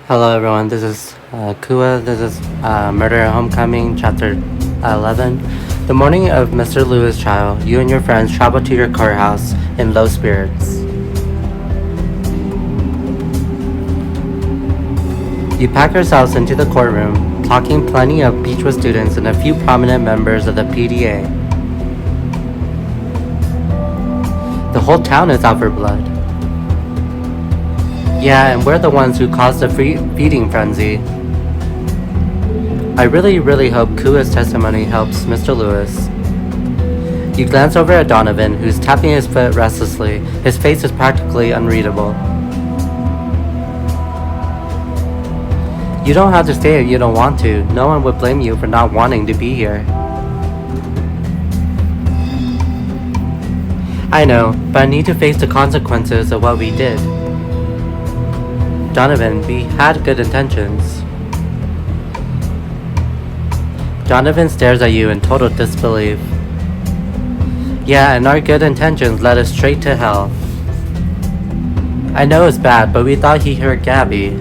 Hello, everyone. This is Kua. This is Murder at Homecoming, Chapter 11. The morning of Mr. Lewis' trial, you and your friends travel to your courthouse in low spirits. You pack yourselves into the courtroom, talking plenty of Beechwood students and a few prominent members of the PDA. The whole town is out for blood. Yeah, and we're the ones who caused the feeding frenzy. I really hope Kua's testimony helps Mr. Lewis. You glance over at Donovan, who's tapping his foot restlessly. His face is practically unreadable. You don't have to stay if you don't want to. No one would blame you for not wanting to be here. I know, but I need to face the consequences of what we did. Donovan, we had good intentions. Donovan stares at you in total disbelief. Yeah, and our good intentions led us straight to hell. I know it's bad, but we thought he hurt Gabby.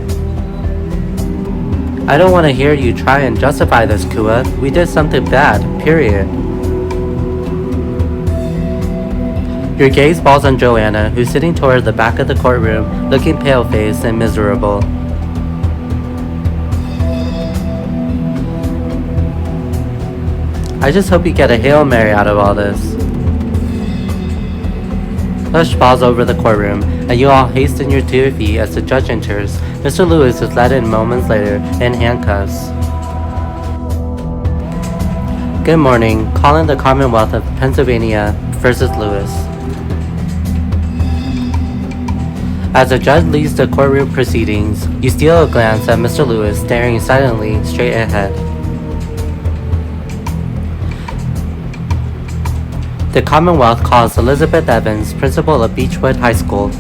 I don't want to hear you try and justify this, Kua. We did something bad, period. Your gaze falls on Joanna, who's sitting toward the back of the courtroom, looking pale-faced and miserable. I just hope you get a Hail Mary out of all this. Hush falls over the courtroom, and you all hasten to your feet as the judge enters. Mr. Lewis is led in moments later in handcuffs. Good morning. Calling the Commonwealth of Pennsylvania versus Lewis. As the judge leads the courtroom proceedings, you steal a glance at Mr. Lewis staring silently straight ahead. The Commonwealth calls Elizabeth Evans, principal of Beechwood High School.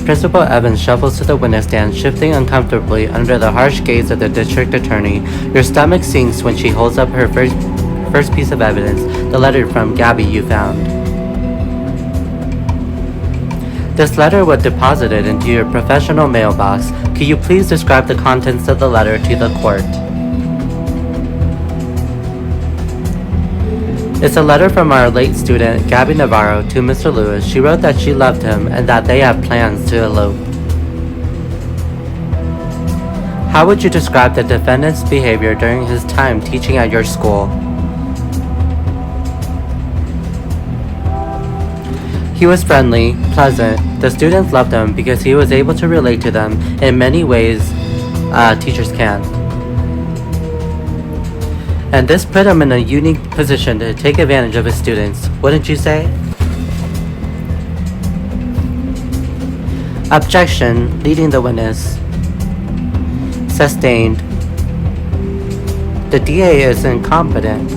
Principal Evans shuffles to the witness stand, shifting uncomfortably under the harsh gaze of the district attorney. Your stomach sinks when she holds up her first piece of evidence, the letter from Gabby you found. This letter was deposited into your professional mailbox. Could you please describe the contents of the letter to the court? It's a letter from our late student, Gabby Navarro, to Mr. Lewis. She wrote that she loved him and that they have plans to elope. How would you describe the defendant's behavior during his time teaching at your school? He was friendly, pleasant. The students loved him because he was able to relate to them in many ways teachers can. And this put him in a unique position to take advantage of his students, wouldn't you say? Objection, leading the witness. Sustained. The DA is incompetent.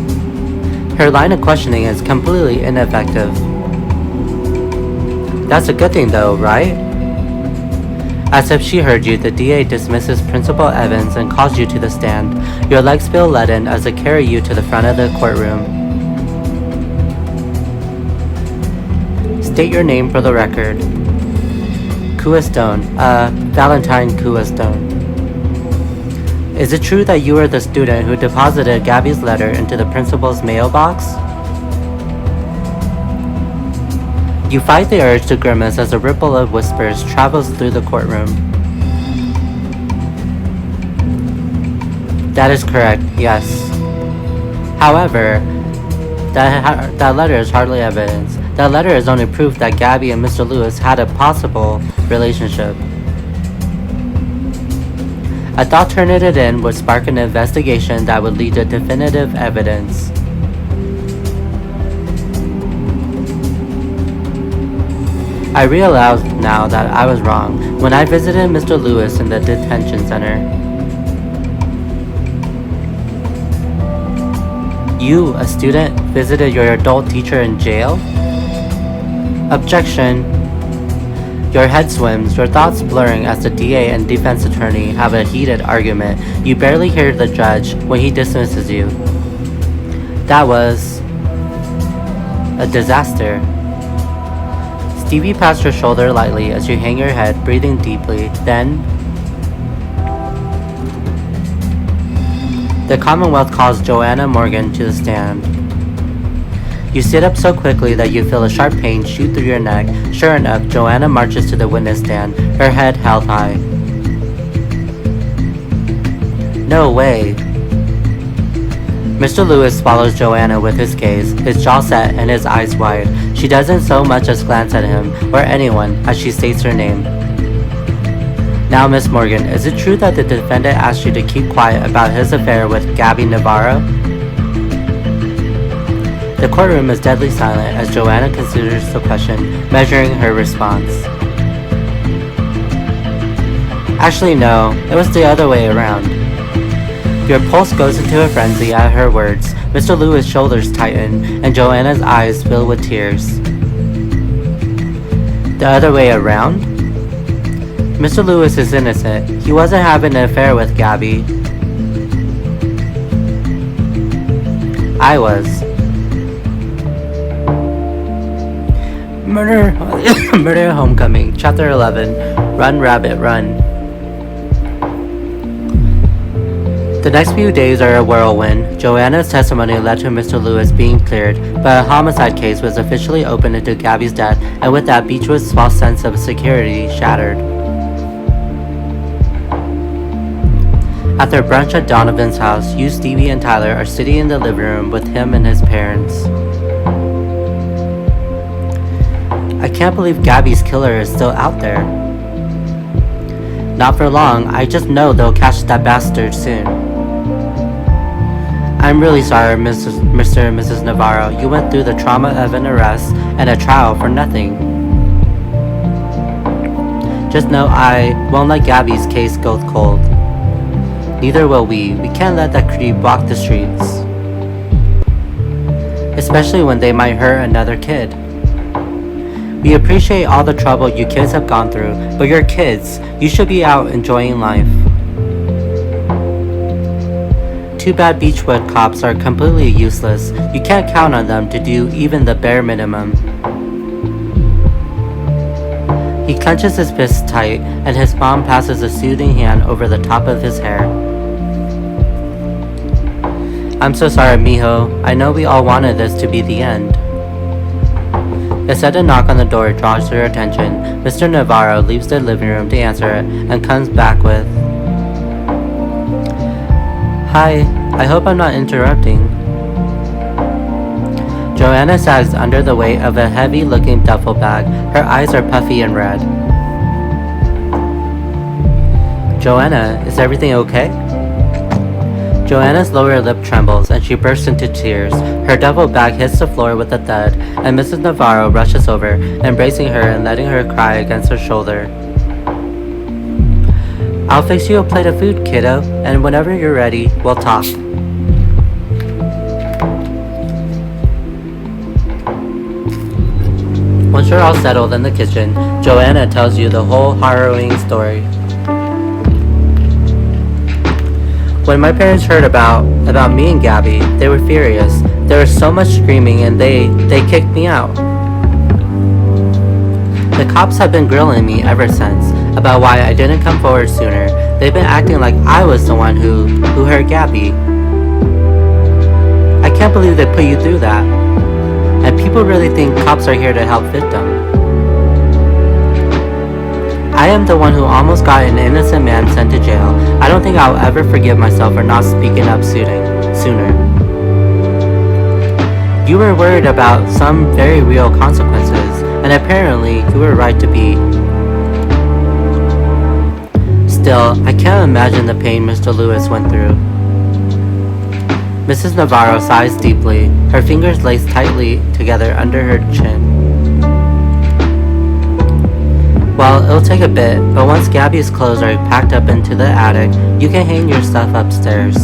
Her line of questioning is completely ineffective. That's a good thing though, right? As if she heard you, the DA dismisses Principal Evans and calls you to the stand. Your legs feel leaden as they carry you to the front of the courtroom. State your name for the record. Kua Stone, Valentine Kua Stone. Is it true that you were the student who deposited Gabby's letter into the principal's mailbox? You fight the urge to grimace as a ripple of whispers travels through the courtroom. That is correct, yes. However, that letter is hardly evidence. That letter is only proof that Gabby and Mr. Lewis had a possible relationship. I thought turning it in would spark an investigation that would lead to definitive evidence. I realize now that I was wrong when I visited Mr. Lewis in the detention center. You, a student, visited your adult teacher in jail? Objection. Your head swims, your thoughts blurring as the DA and defense attorney have a heated argument. You barely hear the judge when he dismisses you. That was a disaster. Stevie pats your shoulder lightly as you hang your head, breathing deeply. Then, the Commonwealth calls Joanna Morgan to the stand. You sit up so quickly that you feel a sharp pain shoot through your neck. Sure enough, Joanna marches to the witness stand, her head held high. No way. Mr. Lewis follows Joanna with his gaze, his jaw set and his eyes wide. She doesn't so much as glance at him or anyone as she states her name. Now, Miss Morgan, is it true that the defendant asked you to keep quiet about his affair with Gabby Navarro? The courtroom is deadly silent as Joanna considers the question, measuring her response. Actually, no, it was the other way around. Your pulse goes into a frenzy at her words. Mr. Lewis' shoulders tighten, and Joanna's eyes fill with tears. The other way around? Mr. Lewis is innocent. He wasn't having an affair with Gabby. I was. Murder Homecoming, Chapter 11, Run Rabbit Run. The next few days are a whirlwind. Joanna's testimony led to Mr. Lewis being cleared, but a homicide case was officially opened into Gabby's death, and with that, Beechwood's false sense of security shattered. After brunch at Donovan's house, you, Stevie, and Tyler are sitting in the living room with him and his parents. I can't believe Gabby's killer is still out there. Not for long, I just know they'll catch that bastard soon. I'm really sorry, Mr. and Mrs. Navarro. You went through the trauma of an arrest and a trial for nothing. Just know I won't let Gabby's case go cold. Neither will we. We can't let that creep walk the streets. Especially when they might hurt another kid. We appreciate all the trouble you kids have gone through, but you're kids. You should be out enjoying life. Too bad Beechwood cops are completely useless. You can't count on them to do even the bare minimum. He clenches his fists tight, and his mom passes a soothing hand over the top of his hair. I'm so sorry, mijo. I know we all wanted this to be the end. A sudden knock on the door draws her attention. Mr. Navarro leaves the living room to answer it and comes back with, Hi, I hope I'm not interrupting. Joanna sags under the weight of a heavy-looking duffel bag. Her eyes are puffy and red. Joanna, is everything okay? Joanna's lower lip trembles and she bursts into tears. Her duffel bag hits the floor with a thud, and Mrs. Navarro rushes over, embracing her and letting her cry against her shoulder. I'll fix you a plate of food, kiddo, and whenever you're ready, we'll talk. Once you're all settled in the kitchen, Joanna tells you the whole harrowing story. When my parents heard about me and Gabby, they were furious. There was so much screaming and they kicked me out. The cops have been grilling me ever since about why I didn't come forward sooner. They've been acting like I was the one who hurt Gabby. I can't believe they put you through that. And people really think cops are here to help victims. I am the one who almost got an innocent man sent to jail. I don't think I'll ever forgive myself for not speaking up sooner. You were worried about some very real consequences, and apparently you were right to be. Still, I can't imagine the pain Mr. Lewis went through. Mrs. Navarro sighs deeply, her fingers laced tightly together under her chin. Well, it'll take a bit, but once Gabby's clothes are packed up into the attic, you can hang your stuff upstairs.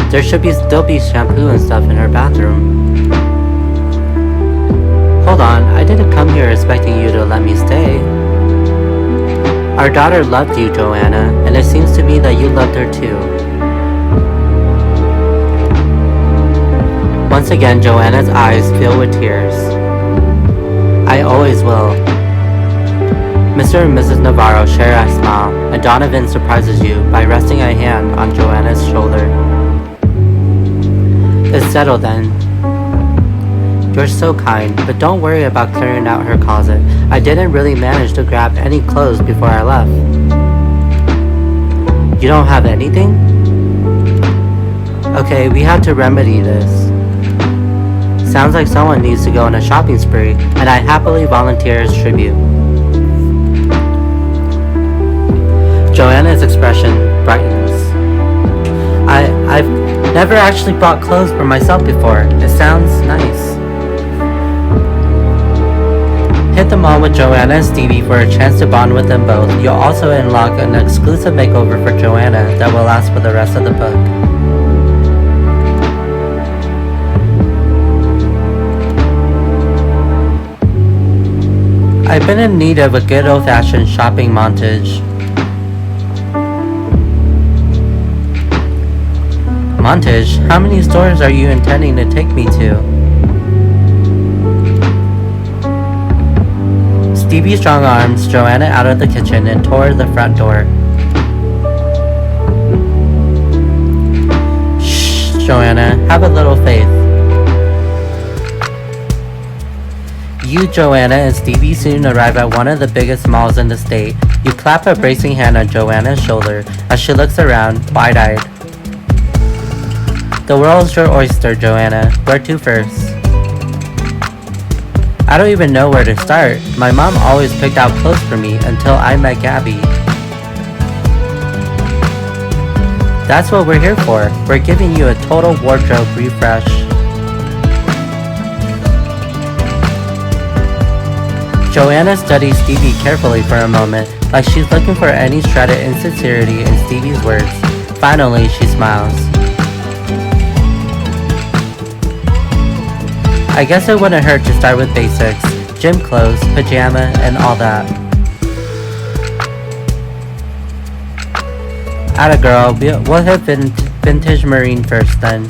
There should still be shampoo and stuff in her bathroom. Hold on, I didn't come here expecting you to let me stay. Our daughter loved you, Joanna, and it seems to me that you loved her too. Once again, Joanna's eyes fill with tears. I always will. Mr. and Mrs. Navarro share a smile, and Donovan surprises you by resting a hand on Joanna's shoulder. It's settled then. You're so kind, but don't worry about clearing out her closet. I didn't really manage to grab any clothes before I left. You don't have anything? Okay, we have to remedy this. Sounds like someone needs to go on a shopping spree, and I happily volunteer as tribute. Joanna's expression brightens. I've never actually bought clothes for myself before. It sounds nice. Hit the mall with Joanna and Stevie for a chance to bond with them both. You'll also unlock an exclusive makeover for Joanna that will last for the rest of the book. I've been in need of a good old-fashioned shopping montage. Montage? How many stores are you intending to take me to? Stevie strong arms Joanna out of the kitchen and toward the front door. Shh, Joanna, have a little faith. You, Joanna, and Stevie soon arrive at one of the biggest malls in the state. You clap a bracing hand on Joanna's shoulder as she looks around, wide-eyed. The world's your oyster, Joanna. Where to first? I don't even know where to start. My mom always picked out clothes for me until I met Gabby. That's what we're here for. We're giving you a total wardrobe refresh. Joanna studies Stevie carefully for a moment, like she's looking for any shred of insincerity in Stevie's words. Finally, she smiles. I guess it wouldn't hurt to start with basics. Gym clothes, pajama, and all that. Atta girl, we'll hit vintage marine first then.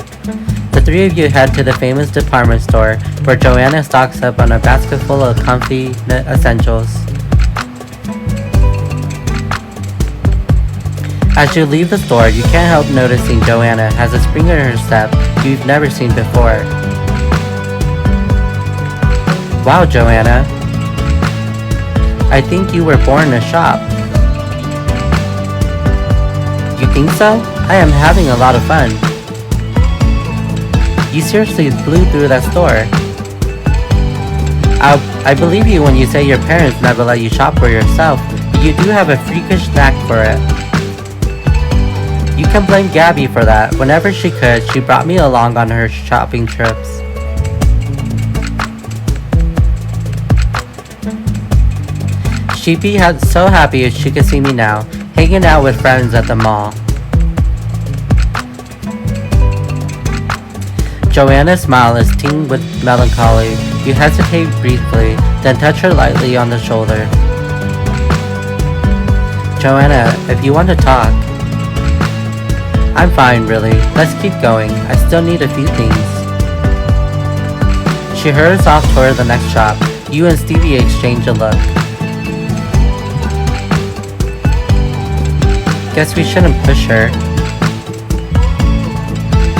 The three of you head to the famous department store where Joanna stocks up on a basket full of comfy essentials. As you leave the store, you can't help noticing Joanna has a spring in her step you've never seen before. Wow, Joanna. I think you were born to shop. You think so? I am having a lot of fun. You seriously blew through that store. I believe you when you say your parents never let you shop for yourself, but you do have a freakish knack for it. You can blame Gabby for that. Whenever she could, she brought me along on her shopping trips. She'd be so happy if she could see me now, hanging out with friends at the mall. Joanna's smile is tinged with melancholy. You hesitate briefly, then touch her lightly on the shoulder. Joanna, if you want to talk. I'm fine, really. Let's keep going. I still need a few things. She hurries off toward the next shop. You and Stevie exchange a look. Guess we shouldn't push her.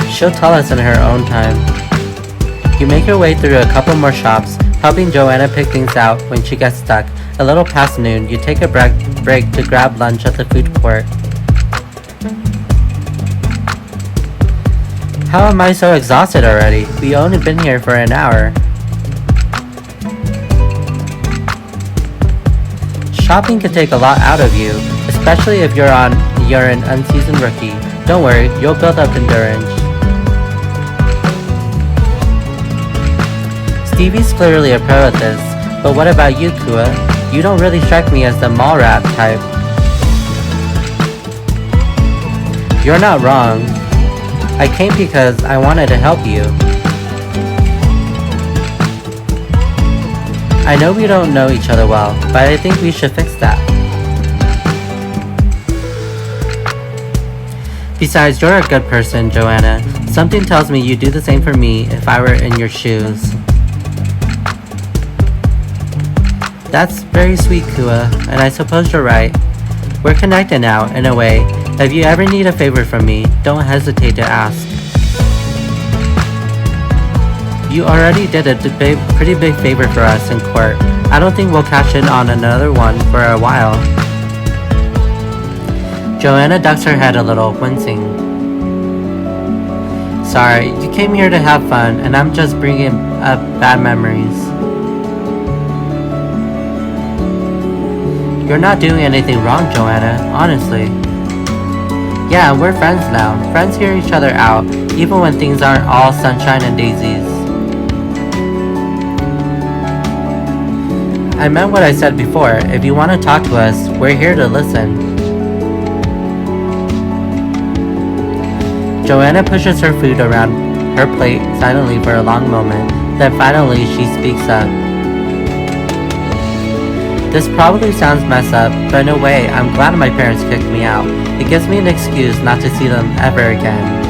She'll tell us in her own time. You make your way through a couple more shops, helping Joanna pick things out when she gets stuck. A little past noon, you take a break to grab lunch at the food court. How am I so exhausted already? We've only been here for an hour. Shopping can take a lot out of you, especially if you're an unseasoned rookie. Don't worry, you'll build up endurance. Stevie's clearly a pro at this, but what about you, Kua? You don't really strike me as the mall rat type. You're not wrong. I came because I wanted to help you. I know we don't know each other well, but I think we should fix that. Besides, you're a good person, Joanna. Something tells me you'd do the same for me if I were in your shoes. That's very sweet, Kua, and I suppose you're right. We're connected now, in a way. If you ever need a favor from me, don't hesitate to ask. You already did a pretty big favor for us in court. I don't think we'll cash in on another one for a while. Joanna ducks her head a little, wincing. Sorry, you came here to have fun, and I'm just bringing up bad memories. You're not doing anything wrong, Joanna, honestly. Yeah, we're friends now. Friends hear each other out, even when things aren't all sunshine and daisies. I meant what I said before. If you want to talk to us, we're here to listen. Joanna pushes her food around her plate silently for a long moment, then finally she speaks up. This probably sounds messed up, but in a way, I'm glad my parents kicked me out. It gives me an excuse not to see them ever again.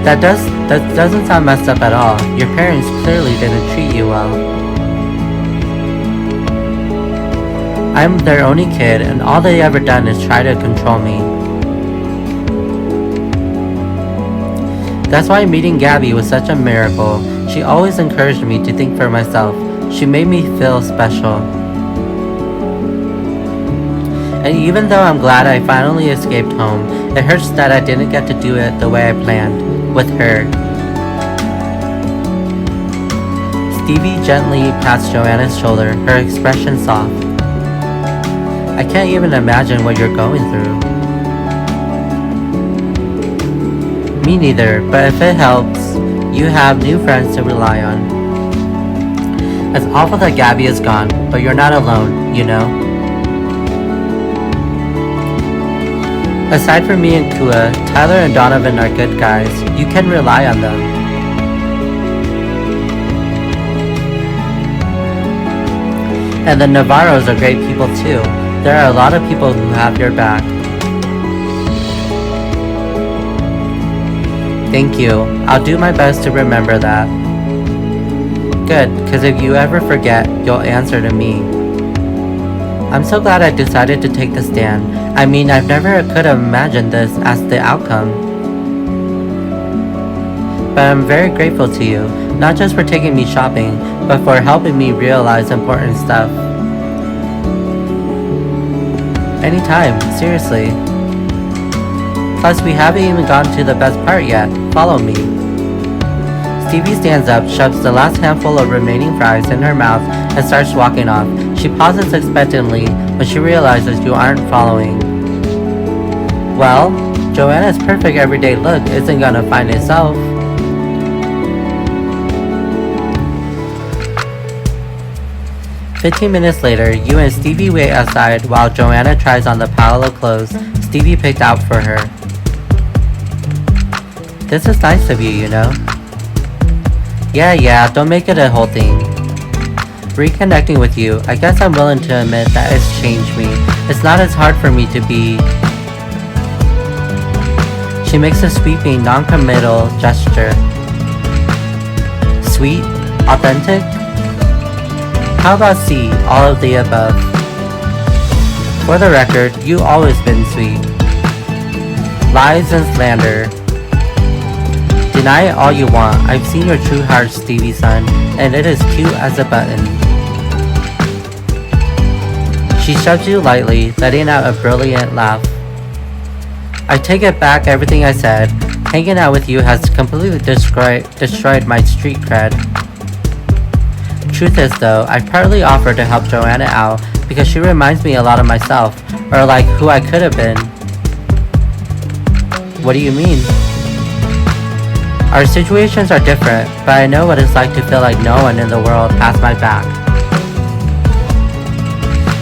That doesn't sound messed up at all. Your parents clearly didn't treat you well. I'm their only kid, and all they ever done is try to control me. That's why meeting Gabby was such a miracle. She always encouraged me to think for myself. She made me feel special. And even though I'm glad I finally escaped home, it hurts that I didn't get to do it the way I planned, with her. Stevie gently pats Joanna's shoulder, her expression soft. I can't even imagine what you're going through. Me neither, but if it helps, you have new friends to rely on. It's awful that Gabby is gone, but you're not alone, you know? Aside from me and Kua, Tyler and Donovan are good guys. You can rely on them. And the Navarros are great people too. There are a lot of people who have your back. Thank you. I'll do my best to remember that. Good, because if you ever forget, you'll answer to me. I'm so glad I decided to take the stand. I mean, I've never could have imagined this as the outcome. But I'm very grateful to you, not just for taking me shopping, but for helping me realize important stuff. Anytime, seriously. Plus, we haven't even gotten to the best part yet. Follow me. Stevie stands up, shoves the last handful of remaining fries in her mouth, and starts walking off. She pauses expectantly when she realizes you aren't following. Well, Joanna's perfect everyday look isn't gonna find itself. "15 minutes later, you and Stevie wait outside while Joanna tries on the pile of clothes Stevie picked out for her. This is nice of you, you know? Yeah, don't make it a whole thing. Reconnecting with you, I guess I'm willing to admit that it's changed me. It's not as hard for me to be..." She makes a sweeping, non-committal gesture. Sweet? Authentic? How about C, all of the above? For the record, you've always been sweet. Lies and slander. Deny it all you want. I've seen your true heart, Stevie son, and it is cute as a button. She shoves you lightly, letting out a brilliant laugh. I take it back everything I said. Hanging out with you has completely destroyed my street cred. Truth is though, I partly offered to help Joanna out because she reminds me a lot of myself, or like who I could have been. What do you mean? Our situations are different, but I know what it's like to feel like no one in the world has my back.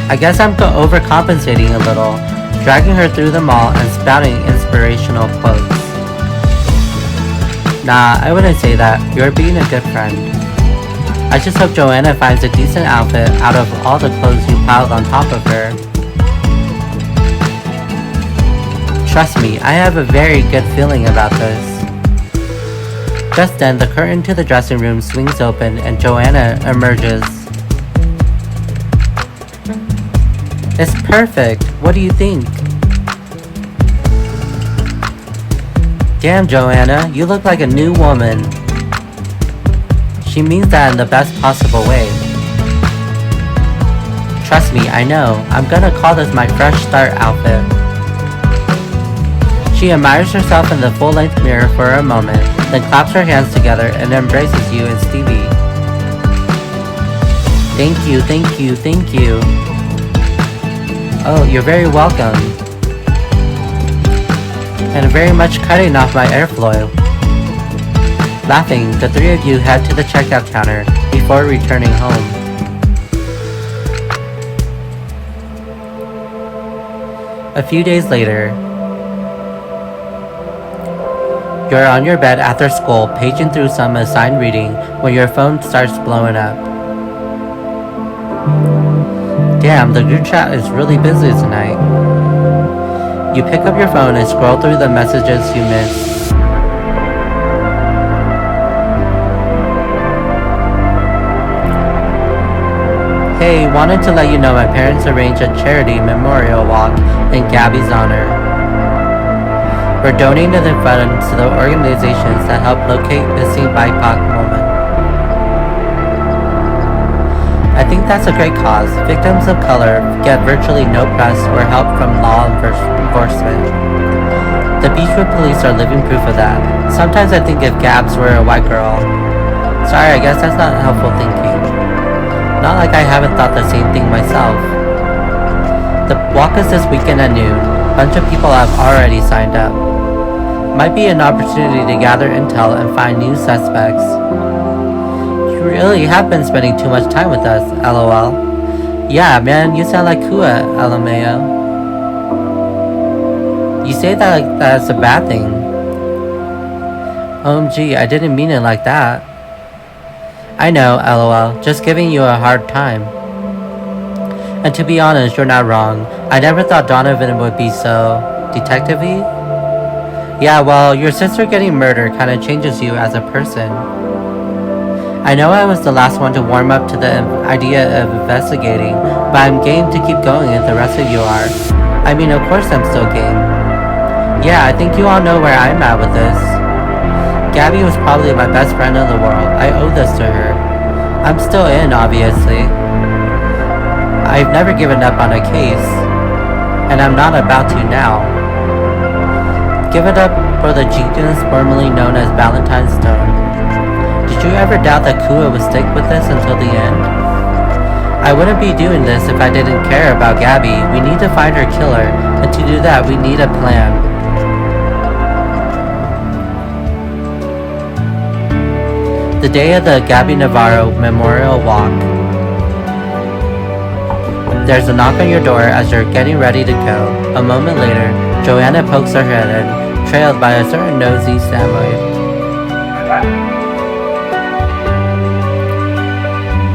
I guess I'm overcompensating a little, dragging her through the mall and spouting inspirational quotes. Nah, I wouldn't say that. You're being a good friend. I just hope Joanna finds a decent outfit out of all the clothes you piled on top of her. Trust me, I have a very good feeling about this. Just then, the curtain to the dressing room swings open and Joanna emerges. It's perfect. What do you think? Damn, Joanna, you look like a new woman. She means that in the best possible way. Trust me, I know. I'm gonna call this my fresh start outfit. She admires herself in the full-length mirror for a moment, then claps her hands together and embraces you and Stevie. Thank you, thank you, thank you. Oh, you're very welcome. And very much cutting off my airfoil. Laughing, the three of you head to the checkout counter before returning home. A few days later, you're on your bed after school, paging through some assigned reading when your phone starts blowing up. Damn, the group chat is really busy tonight. You pick up your phone and scroll through the messages you missed. Hey, wanted to let you know my parents arranged a charity memorial walk in Gabby's honor. We're donating the funds to the organizations that help locate missing BIPOC women. I think that's a great cause. Victims of color get virtually no press or help from law enforcement. The Beachwood police are living proof of that. Sometimes I think if Gabs were a white girl. Sorry, I guess that's not helpful thinking. Not like I haven't thought the same thing myself. The walk is this weekend at noon. A bunch of people have already signed up. Might be an opportunity to gather intel and find new suspects. You really have been spending too much time with us, lol. Yeah, man, you sound like Kua, LMAO. You say that like that's a bad thing. OMG, I didn't mean it like that. I know, lol, just giving you a hard time. And to be honest, you're not wrong. I never thought Donovan would be so detective-y. Yeah, well, your sister getting murdered kinda changes you as a person. I know I was the last one to warm up to the idea of investigating, but I'm game to keep going if the rest of you are. I mean, of course I'm still game. Yeah, I think you all know where I'm at with this. Gabby was probably my best friend in the world. I owe this to her. I'm still in, obviously. I've never given up on a case, and I'm not about to now. Give it up for the genius formerly known as Valentine Stone. Did you ever doubt that Kua would stick with this until the end? I wouldn't be doing this if I didn't care about Gabby. We need to find her killer, and to do that we need a plan. The day of the Gabby Navarro Memorial Walk. There's a knock on your door as you're getting ready to go. A moment later, Joanna pokes her head in, trailed by a certain nosy Samoyed.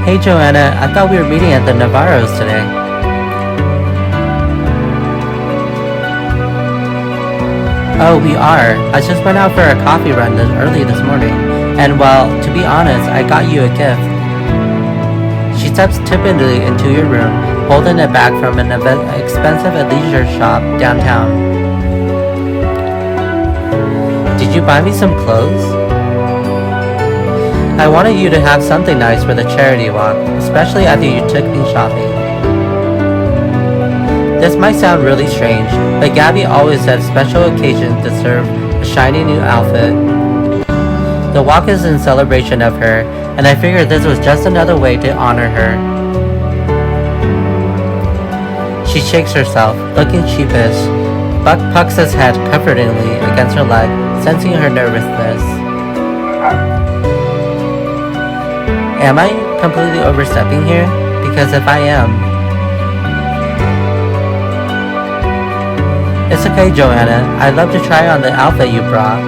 Hey Joanna, I thought we were meeting at the Navarros today. Oh, we are. I just went out for a coffee run early this morning. And well, to be honest, I got you a gift. She steps timidly into your room, holding a bag from an expensive leisure shop downtown. Did you buy me some clothes? I wanted you to have something nice for the charity walk, especially after you took me shopping. This might sound really strange, but Gabby always said special occasions deserve a shiny new outfit. The walk is in celebration of her, and I figured this was just another way to honor her. She shakes herself, looking sheepish. Buck pucks his head comfortingly against her leg, sensing her nervousness. Am I completely overstepping here? Because if I am... It's okay, Joanna. I'd love to try on the outfit you brought.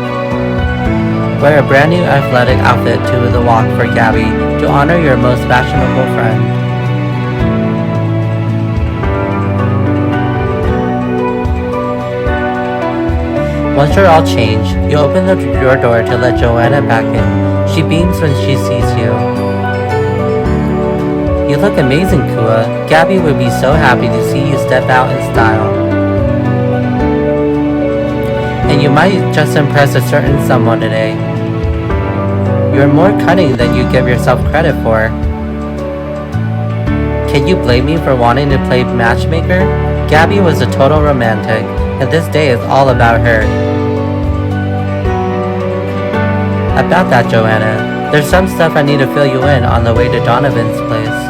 Wear a brand new athletic outfit to the walk for Gabby to honor your most fashionable friend. Once you're all changed, you open your door to let Joanna back in. She beams when she sees you. You look amazing, Kua. Gabby would be so happy to see you step out in style. And you might just impress a certain someone today. You're more cunning than you give yourself credit for. Can you blame me for wanting to play matchmaker? Gabby was a total romantic, and this day is all about her. About that, Joanna, there's some stuff I need to fill you in on the way to Donovan's place.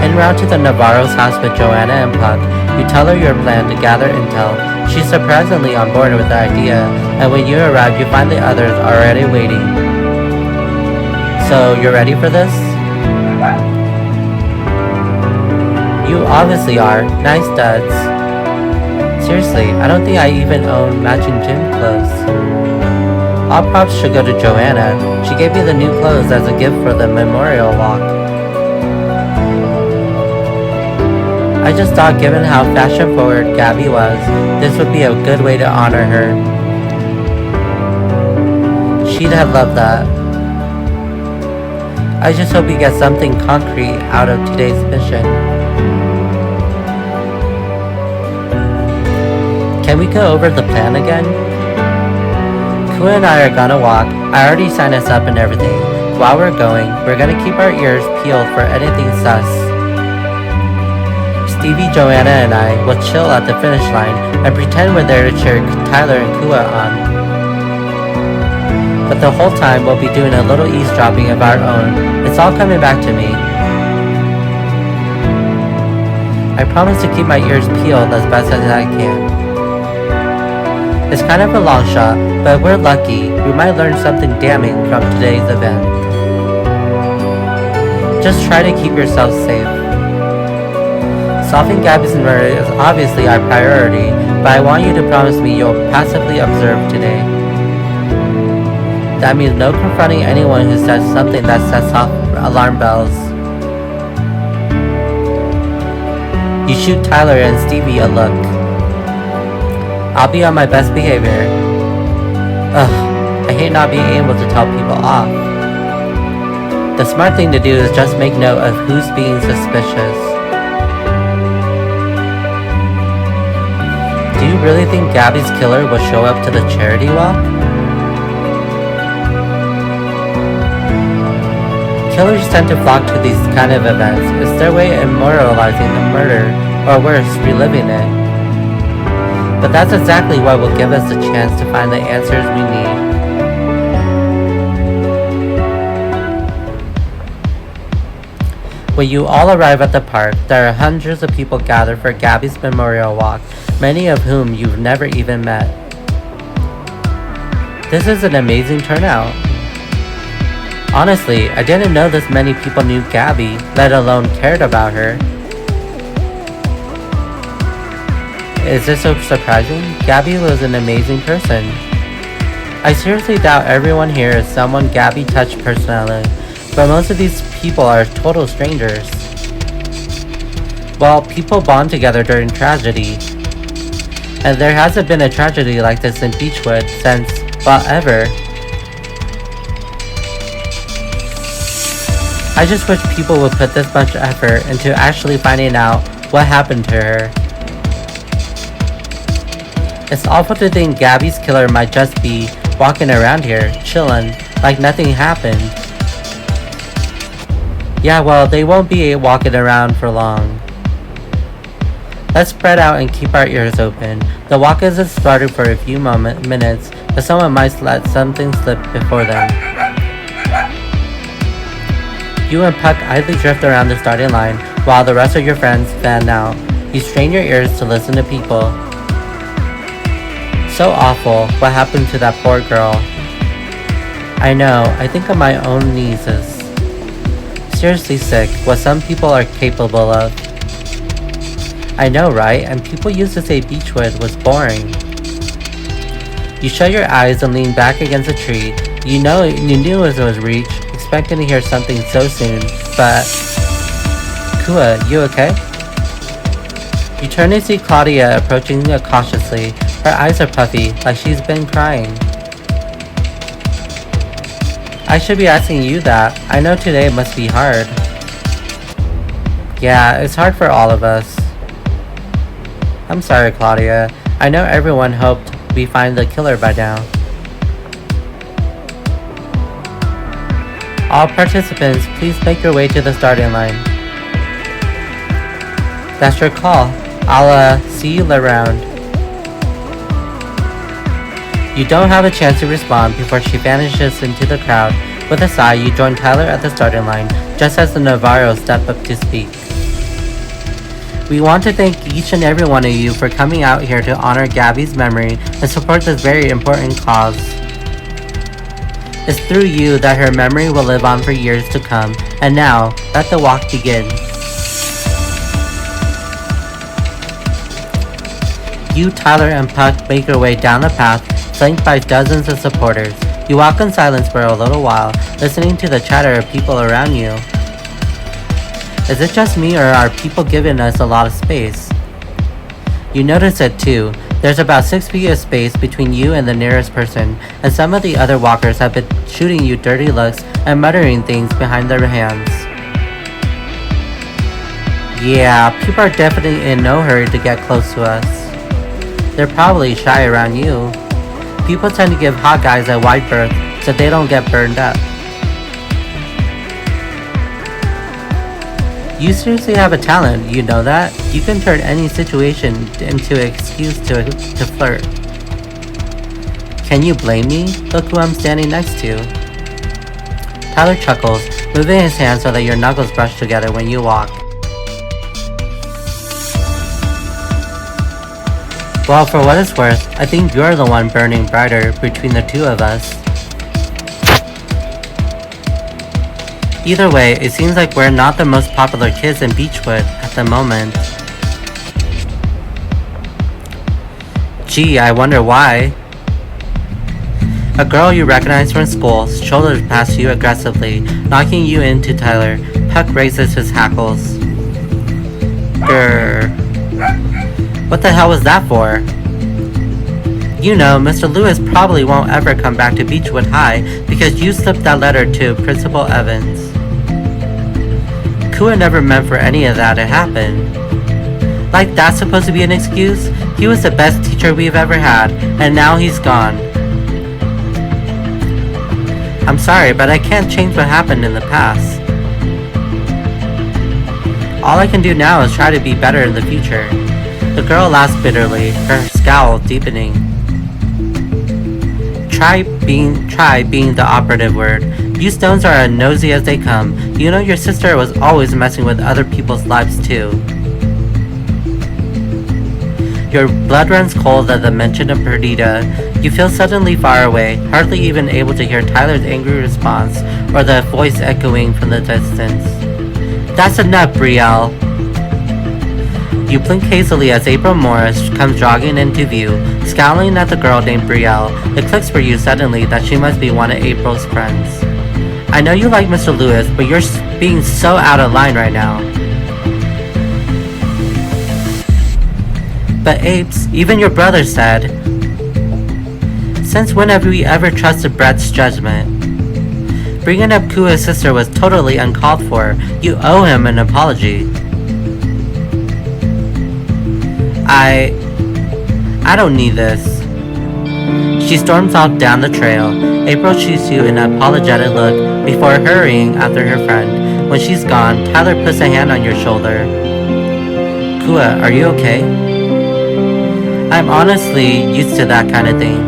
En route to the Navarro's house with Joanna and Puck, you tell her your plan to gather intel. She's surprisingly on board with the idea, and when you arrive, you find the others already waiting. So, you're ready for this? You obviously are. Nice duds. Seriously, I don't think I even own matching gym clothes. All props should go to Joanna. She gave me the new clothes as a gift for the memorial walk. I just thought given how fashion forward Gabby was, this would be a good way to honor her. She'd have loved that. I just hope we get something concrete out of today's mission. Can we go over the plan again? Kua and I are gonna walk. I already signed us up and everything. While we're going, we're gonna keep our ears peeled for anything sus. Stevie, Joanna, and I will chill at the finish line and pretend we're there to cheer Tyler and Kua on. But the whole time we'll be doing a little eavesdropping of our own. It's all coming back to me. I promise to keep my ears peeled as best as I can. It's kind of a long shot, but if we're lucky, we might learn something damning from today's event. Just try to keep yourself safe. Solving Gabby's murder is obviously our priority, but I want you to promise me you'll passively observe today. That means no confronting anyone who says something that sets off alarm bells. You shoot Tyler and Stevie a look. I'll be on my best behavior. Ugh, I hate not being able to tell people off. The smart thing to do is just make note of who's being suspicious. Do you really think Gabby's killer will show up to the charity walk? Killers tend to flock to these kind of events. It's their way of immortalizing the murder, or worse, reliving it. But that's exactly what will give us the chance to find the answers we need. When you all arrive at the park, there are hundreds of people gathered for Gabby's memorial walk, many of whom you've never even met. This is an amazing turnout. Honestly, I didn't know this many people knew Gabby, let alone cared about her. Is this so surprising? Gabby was an amazing person. I seriously doubt everyone here is someone Gabby touched personally, but most of these people are total strangers. Well, people bond together during tragedy, and there hasn't been a tragedy like this in Beechwood since, well, ever. I just wish people would put this much effort into actually finding out what happened to her. It's awful to think Gabby's killer might just be walking around here, chillin', like nothing happened. Yeah, well, they won't be walking around for long. Let's spread out and keep our ears open. The walk isn't started for a few minutes, but someone might let something slip before them. You and Puck idly drift around the starting line, while the rest of your friends fan out. You strain your ears to listen to people. So awful, what happened to that poor girl? I know, I think of my own nieces. Seriously sick, what some people are capable of. I know, right? And people used to say Beechwood was boring. You shut your eyes and lean back against a tree. You knew it was reach, expecting to hear something so soon, but... Kua, you okay? You turn to see Claudia approaching cautiously. Her eyes are puffy, like she's been crying. I should be asking you that. I know today must be hard. Yeah, it's hard for all of us. I'm sorry, Claudia. I know everyone hoped we find the killer by now. All participants, please make your way to the starting line. That's your call. I'll see you around. You don't have a chance to respond before she vanishes into the crowd. With a sigh, you join Tyler at the starting line, just as the Navarros step up to speak. We want to thank each and every one of you for coming out here to honor Gabby's memory and support this very important cause. It's through you that her memory will live on for years to come, and now, let the walk begin. You, Tyler, and Puck make your way down the path, flanked by dozens of supporters. You walk in silence for a little while, listening to the chatter of people around you. Is it just me, or are people giving us a lot of space? You notice it too. There's about 6 feet of space between you and the nearest person, and some of the other walkers have been shooting you dirty looks and muttering things behind their hands. Yeah, people are definitely in no hurry to get close to us. They're probably shy around you. People tend to give hot guys a wide berth so they don't get burned up. You seriously have a talent, you know that? You can turn any situation into an excuse to flirt. Can you blame me? Look who I'm standing next to. Tyler chuckles, moving his hands so that your knuckles brush together when you walk. Well, for what it's worth, I think you're the one burning brighter between the two of us. Either way, it seems like we're not the most popular kids in Beechwood at the moment. Gee, I wonder why. A girl you recognize from school shoulders past you aggressively, knocking you into Tyler. Puck raises his hackles. Grrr. What the hell was that for? You know, Mr. Lewis probably won't ever come back to Beechwood High because you slipped that letter to Principal Evans. Kua never meant for any of that to happen. Like that's supposed to be an excuse? He was the best teacher we've ever had, and now he's gone. I'm sorry, but I can't change what happened in the past. All I can do now is try to be better in the future. The girl laughs bitterly, her scowl deepening. Try being the operative word. You Stones are as nosy as they come. You know your sister was always messing with other people's lives too. Your blood runs cold at the mention of Perdita. You feel suddenly far away, hardly even able to hear Tyler's angry response or the voice echoing from the distance. That's enough, Brielle. You blink hazily as April Morris comes jogging into view, scowling at the girl named Brielle. It clicks for you suddenly that she must be one of April's friends. I know you like Mr. Lewis, but you're being so out of line right now. But Apes, even your brother said. Since when have we ever trusted Brett's judgment? Bringing up Kua's sister was totally uncalled for. You owe him an apology. I don't need this. She storms off down the trail. April shoots you an apologetic look before hurrying after her friend. When she's gone, Tyler puts a hand on your shoulder. Kua, are you okay? I'm honestly used to that kind of thing.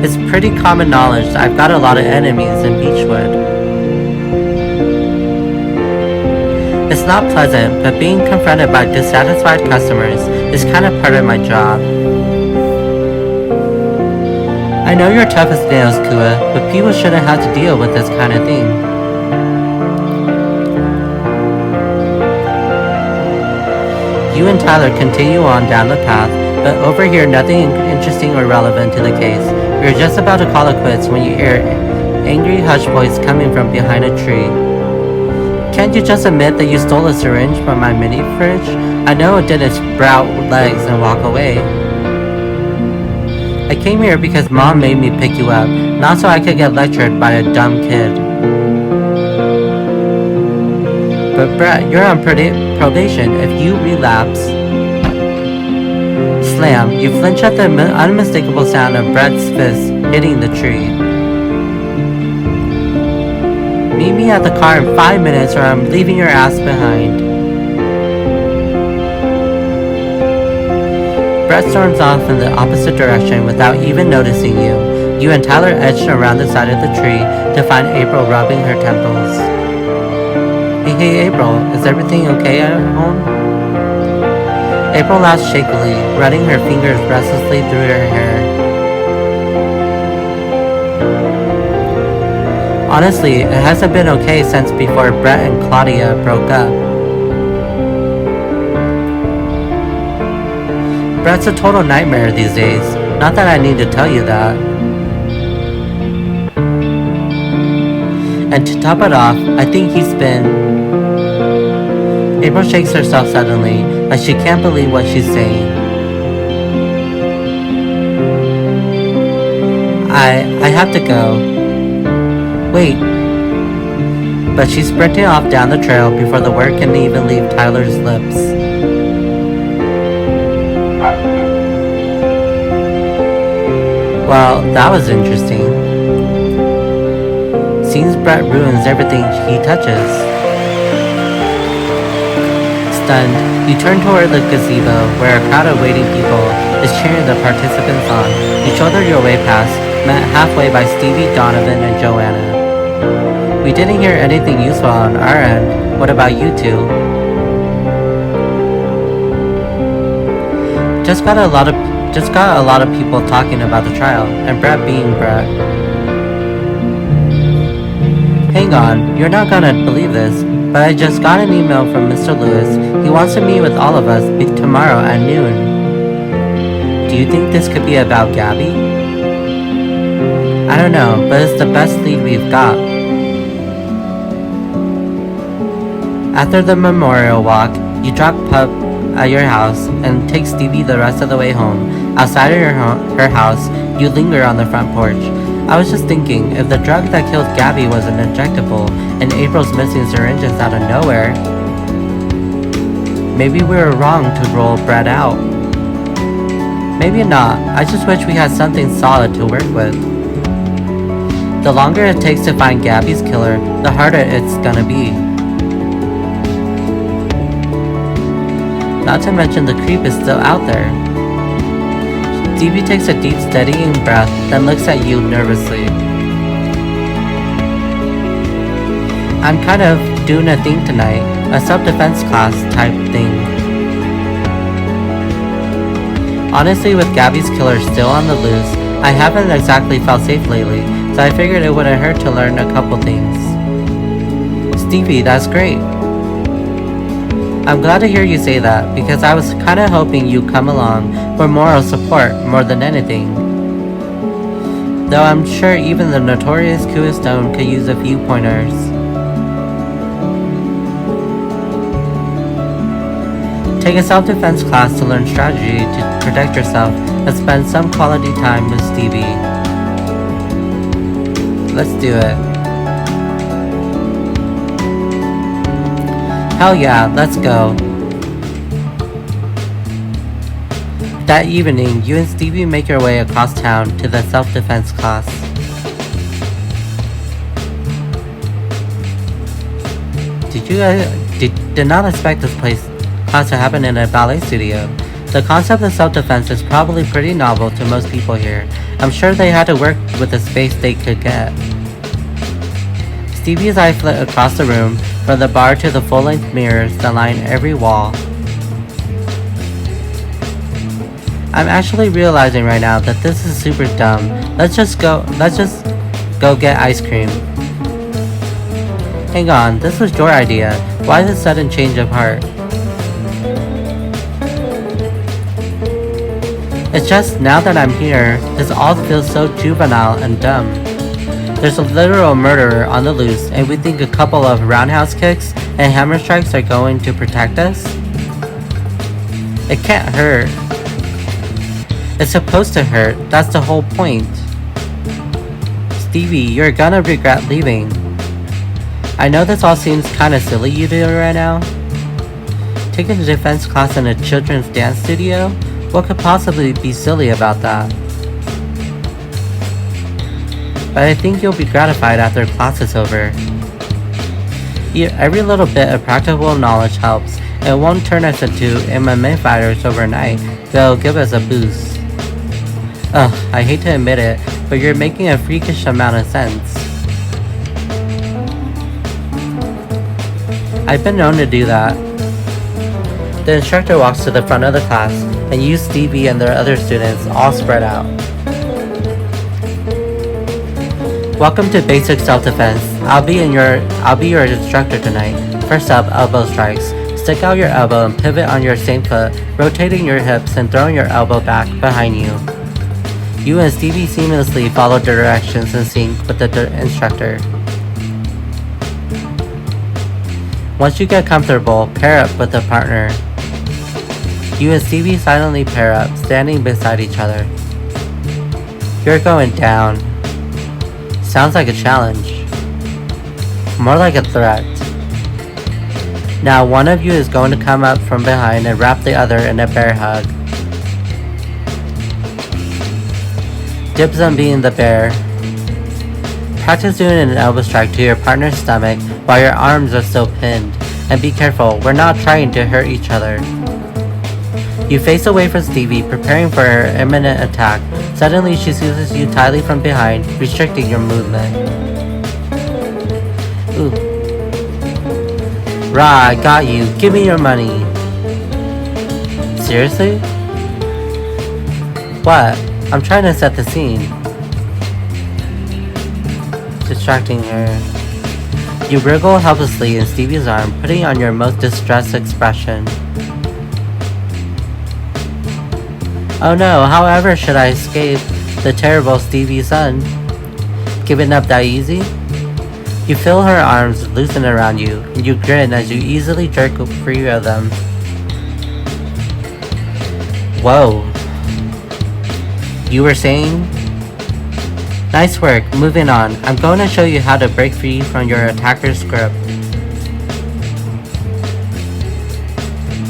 It's pretty common knowledge that I've got a lot of enemies in Beechwood. It's not pleasant, but being confronted by dissatisfied customers is kind of part of my job. I know you're tough as nails, Kua, but people shouldn't have to deal with this kind of thing. You and Tyler continue on down the path, but over here nothing interesting or relevant to the case. You're just about to call it quits when you hear an angry hush voice coming from behind a tree. Can't you just admit that you stole a syringe from my mini fridge? I know it didn't sprout legs and walk away. I came here because Mom made me pick you up, not so I could get lectured by a dumb kid. But Brett, you're on probation. If you relapse... Slam, you flinch at the unmistakable sound of Brett's fist hitting the tree. Meet me at the car in 5 minutes or I'm leaving your ass behind. Brett storms off in the opposite direction without even noticing you. You and Tyler edged around the side of the tree to find April rubbing her temples. Hey April, is everything okay at home? April laughs shakily, running her fingers restlessly through her hair. Honestly, it hasn't been okay since before Brett and Claudia broke up. Brett's a total nightmare these days. Not that I need to tell you that. And to top it off, I think he's been... April shakes herself suddenly, like she can't believe what she's saying. I have to go. Wait. But she's sprinting off down the trail before the word can even leave Tyler's lips. Well, that was interesting. Seems Brett ruins everything he touches. Stunned, you turn toward the gazebo, where a crowd of waiting people is cheering the participants on. You shoulder your way past, met halfway by Stevie, Donovan, and Joanna. We didn't hear anything useful on our end. What about you two? Just got a lot of people talking about the trial, and Brett being Brett. Hang on, you're not gonna believe this, but I just got an email from Mr. Lewis. He wants to meet with all of us tomorrow at noon. Do you think this could be about Gabby? I don't know, but it's the best lead we've got. After the memorial walk, you drop Pup at your house and take Stevie the rest of the way home. Outside of her house, you linger on the front porch. I was just thinking, if the drug that killed Gabby was an injectable and April's missing syringes out of nowhere, maybe we were wrong to roll Brett out. Maybe not. I just wish we had something solid to work with. The longer it takes to find Gabby's killer, the harder it's gonna be. Not to mention the creep is still out there. Stevie takes a deep, steadying breath, then looks at you nervously. I'm kind of doing a thing tonight, a self-defense class type thing. Honestly, with Gabby's killer still on the loose, I haven't exactly felt safe lately, so I figured it wouldn't hurt to learn a couple things. Stevie, that's great. I'm glad to hear you say that, because I was kinda hoping you'd come along for moral support more than anything. Though I'm sure even the notorious Kua Stone could use a few pointers. Take a self-defense class to learn strategy to protect yourself and spend some quality time with Stevie. Let's do it. Hell yeah, let's go. That evening, you and Stevie make your way across town to the self-defense class. Did not expect this class to happen in a ballet studio. The concept of self-defense is probably pretty novel to most people here. I'm sure they had to work with the space they could get. Stevie's eye flit across the room, from the bar to the full-length mirrors that line every wall. I'm actually realizing right now that this is super dumb. Let's just go get ice cream. Hang on, this was your idea. Why this sudden change of heart? It's just, now that I'm here, this all feels so juvenile and dumb. There's a literal murderer on the loose, and we think a couple of roundhouse kicks and hammer strikes are going to protect us? It can't hurt. It's supposed to hurt. That's the whole point. Stevie, you're gonna regret leaving. I know this all seems kinda silly you do right now. Taking a defense class in a children's dance studio? What could possibly be silly about that? But I think you'll be gratified after class is over. Every little bit of practical knowledge helps. It won't turn us into MMA fighters overnight, but it'll give us a boost. Ugh, I hate to admit it, but you're making a freakish amount of sense. I've been known to do that. The instructor walks to the front of the class, and you, Stevie, and the other students all spread out. Welcome to Basic Self-Defense. I'll be your instructor tonight. First up, elbow strikes. Stick out your elbow and pivot on your same foot, rotating your hips and throwing your elbow back behind you. You and Stevie seamlessly follow the directions in sync with the instructor. Once you get comfortable, pair up with a partner. You and Stevie silently pair up, standing beside each other. You're going down. Sounds like a challenge. More like a threat. Now one of you is going to come up from behind and wrap the other in a bear hug. Dibs on being the bear. Practice doing an elbow strike to your partner's stomach while your arms are still pinned. And be careful, we're not trying to hurt each other. You face away from Stevie, preparing for her imminent attack. Suddenly she seizes you tightly from behind, restricting your movement. Ooh. Rah, I got you. Give me your money. Seriously? What? I'm trying to set the scene. Distracting her. You wriggle helplessly in Stevie's arm, putting on your most distressed expression. Oh no, however should I escape the terrible Stevie's son? Giving up that easy? You feel her arms loosen around you, and you grin as you easily jerk free of them. Whoa. You were saying? Nice work, moving on. I'm going to show you how to break free from your attacker's grip.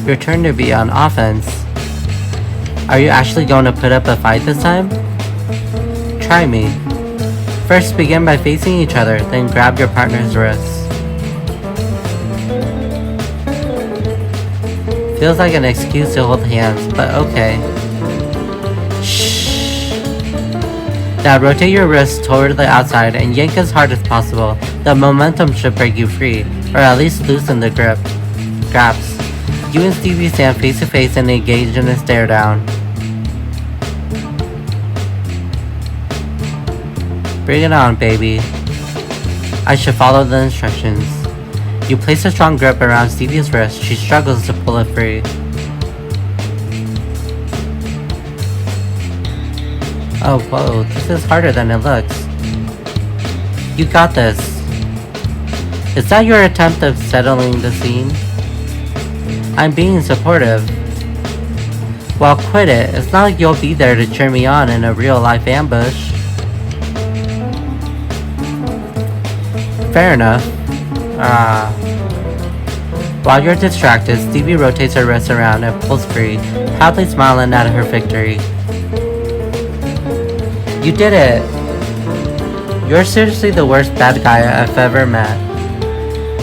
Your turn to be on offense. Are you actually going to put up a fight this time? Try me. First, begin by facing each other, then grab your partner's wrists. Feels like an excuse to hold hands, but okay. Shh. Now rotate your wrist toward the outside and yank as hard as possible. The momentum should break you free, or at least loosen the grasp. You and Stevie stand face to face and engage in a stare down. Bring it on, baby. I should follow the instructions. You place a strong grip around Stevie's wrist. She struggles to pull it free. Oh, whoa, this is harder than it looks. You got this. Is that your attempt of settling the scene? I'm being supportive. Well, quit it. It's not like you'll be there to cheer me on in a real-life ambush. Fair enough. While you're distracted, Stevie rotates her wrist around and pulls free, proudly smiling at her victory. You did it! You're seriously the worst bad guy I've ever met.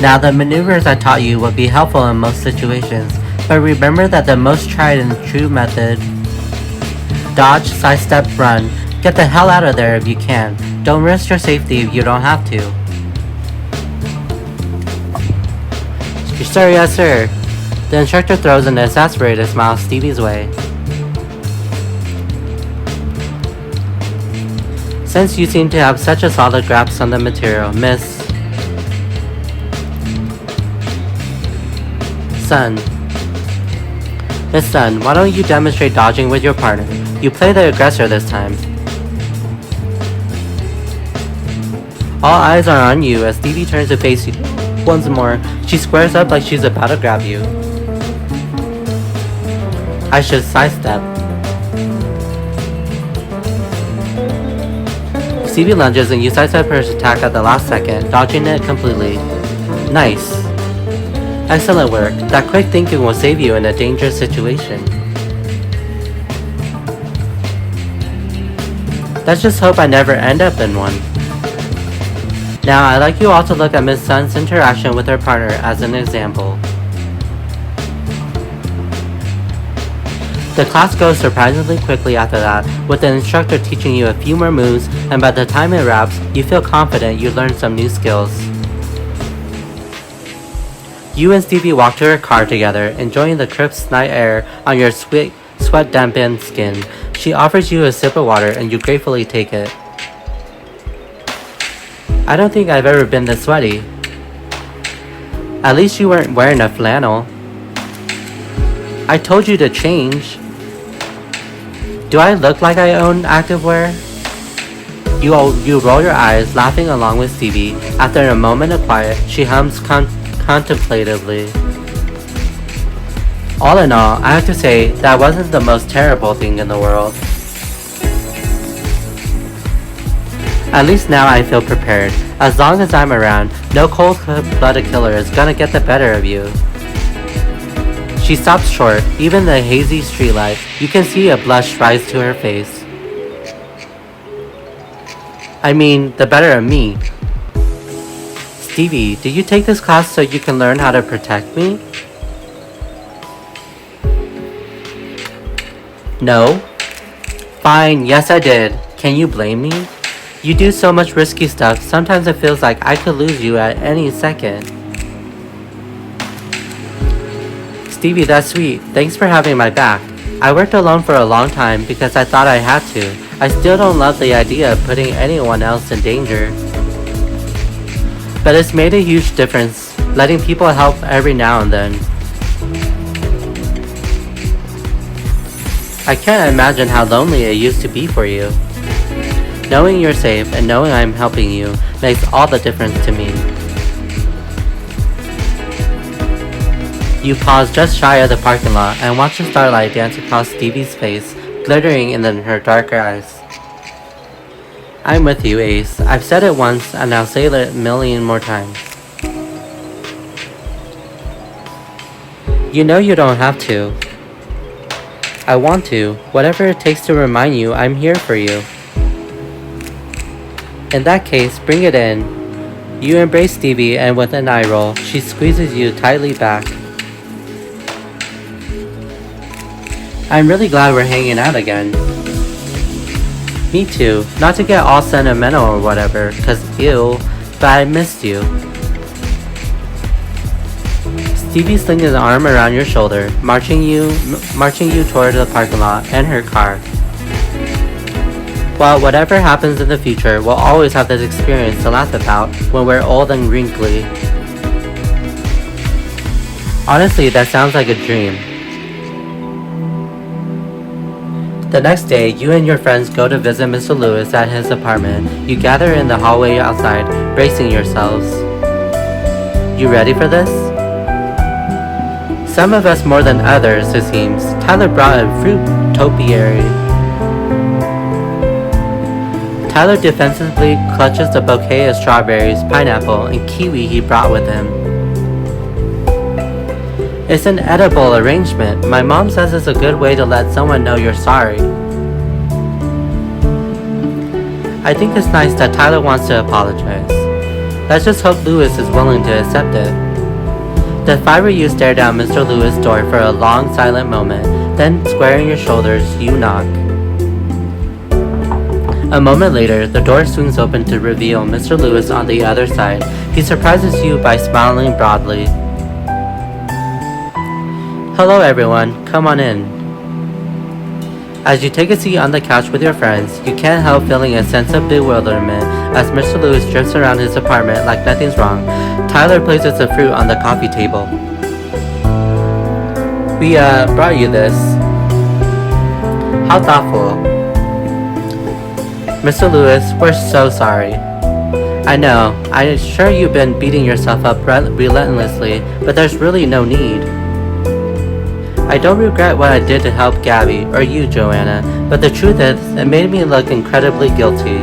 Now, the maneuvers I taught you will be helpful in most situations, but remember that the most tried and true method: dodge, sidestep, run. Get the hell out of there if you can. Don't risk your safety if you don't have to. Yes sir. The instructor throws an exasperated smile Stevie's way. Since you seem to have such a solid grasp on the material, Miss Sun, why don't you demonstrate dodging with your partner? You play the aggressor this time. All eyes are on you as Stevie turns to face you. Once more, she squares up like she's about to grab you. I should sidestep. Stevie lunges and you sidestep her attack at the last second, dodging it completely. Nice. Excellent work. That quick thinking will save you in a dangerous situation. Let's just hope I never end up in one. Now, I'd like you all to look at Miss Sun's interaction with her partner as an example. The class goes surprisingly quickly after that, with the instructor teaching you a few more moves, and by the time it wraps, you feel confident you learned some new skills. You and Stevie walk to her car together, enjoying the crisp night air on your sweat-dampened skin. She offers you a sip of water and you gratefully take it. I don't think I've ever been this sweaty. At least you weren't wearing a flannel. I told you to change. Do I look like I own activewear? You roll your eyes, laughing along with Stevie. After a moment of quiet, she hums contemplatively. All in all, I have to say, that wasn't the most terrible thing in the world. At least now I feel prepared. As long as I'm around, no cold-blooded killer is gonna get the better of you. She stops short. Even the hazy streetlight, you can see a blush rise to her face. I mean, the better of me. Stevie, did you take this class so you can learn how to protect me? No. Fine, yes I did. Can you blame me? You do so much risky stuff, sometimes it feels like I could lose you at any second. Stevie, that's sweet. Thanks for having my back. I worked alone for a long time because I thought I had to. I still don't love the idea of putting anyone else in danger. But it's made a huge difference, letting people help every now and then. I can't imagine how lonely it used to be for you. Knowing you're safe and knowing I'm helping you makes all the difference to me. You pause just shy of the parking lot and watch the starlight dance across Stevie's face, glittering in her dark eyes. I'm with you, Ace. I've said it once and I'll say it a million more times. You know you don't have to. I want to. Whatever it takes to remind you I'm here for you. In that case, bring it in. You embrace Stevie and with an eye roll, she squeezes you tightly back. I'm really glad we're hanging out again. Me too. Not to get all sentimental or whatever, cause ew, but I missed you. Stevie slings his arm around your shoulder, marching you toward the parking lot and her car. Well, whatever happens in the future, we'll always have this experience to laugh about when we're old and wrinkly. Honestly, that sounds like a dream. The next day, you and your friends go to visit Mr. Lewis at his apartment. You gather in the hallway outside, bracing yourselves. You ready for this? Some of us more than others, it seems. Tyler brought a fruit topiary. Tyler defensively clutches the bouquet of strawberries, pineapple, and kiwi he brought with him. It's an edible arrangement. My mom says it's a good way to let someone know you're sorry. I think it's nice that Tyler wants to apologize. Let's just hope Lewis is willing to accept it. The five of you stare down Mr. Lewis' door for a long silent moment, then squaring your shoulders, you knock. A moment later, the door swings open to reveal Mr. Lewis on the other side. He surprises you by smiling broadly. Hello everyone, come on in. As you take a seat on the couch with your friends, you can't help feeling a sense of bewilderment as Mr. Lewis drifts around his apartment like nothing's wrong. Tyler places the fruit on the coffee table. We brought you this. How thoughtful. Mr. Lewis, we're so sorry. I know, I'm sure you've been beating yourself up relentlessly, but there's really no need. I don't regret what I did to help Gabby, or you, Joanna, but the truth is, it made me look incredibly guilty.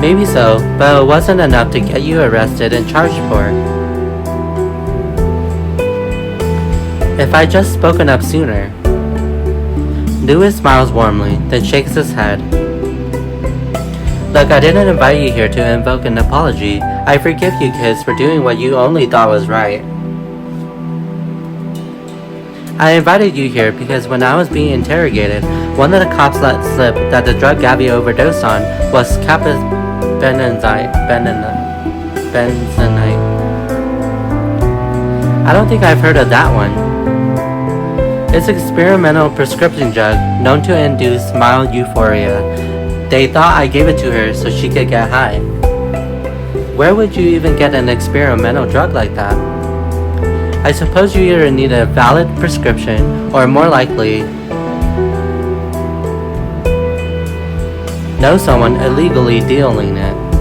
Maybe so, but it wasn't enough to get you arrested and charged for. If I'd just spoken up sooner. Lewis smiles warmly, then shakes his head. Look, I didn't invite you here to invoke an apology. I forgive you kids for doing what you only thought was right. I invited you here because when I was being interrogated, one of the cops let slip that the drug Gabby overdosed on was benzonite. I don't think I've heard of that one. It's an experimental prescription drug known to induce mild euphoria. They thought I gave it to her so she could get high. Where would you even get an experimental drug like that? I suppose you either need a valid prescription or more likely know someone illegally dealing it.